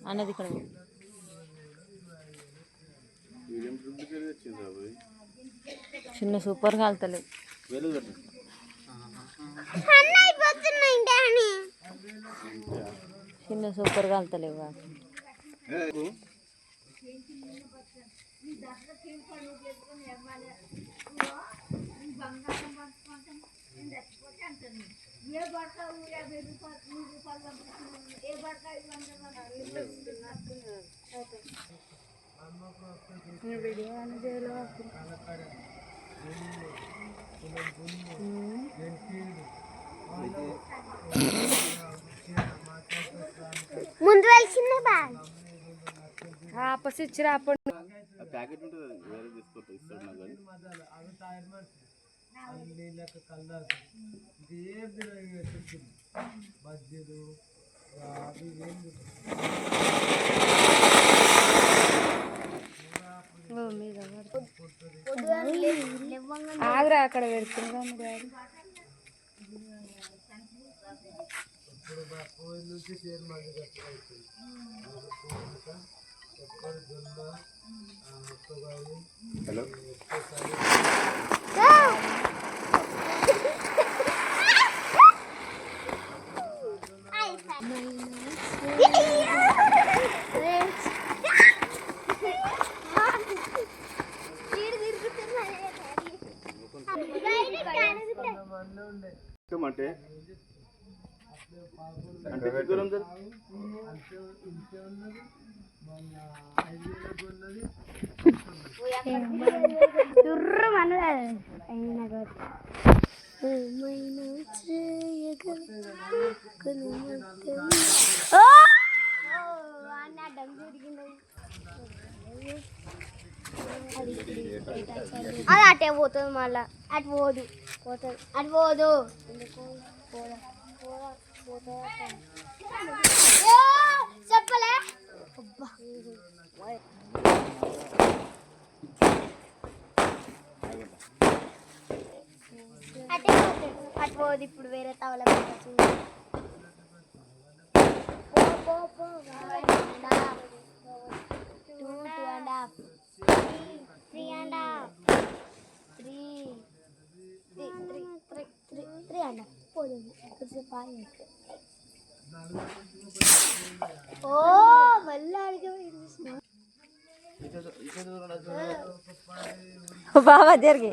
అన్నది ఇక్కడ చిన్న సూపర్ కాలుతలేదు. చిన్న సూపర్ కాలుతలేవు. ముందు వెళ్తుంది బాగా ఆపసి ఇచ్చి రాపండి. ప్యాకెట్ ఉంటుంది వేరే తీసుకుంటా ఇస్తాడు నాకు ఆగ్రా అక్కడ పెడుతుందా డాడీ. హలో అంటే అది అటే పోతుంది, మళ్ళా అటు పోదు పోతుంది, అటు పోదు చెప్పలే. అటే పోతుంది, అటు పోదు. ఇప్పుడు వేరే తవల పెట్టచ్చు. 2, 2.5, 3.5, 3.5 పోతుంది. ఓ మళ్ళీ అడిగే బాగా జరిగి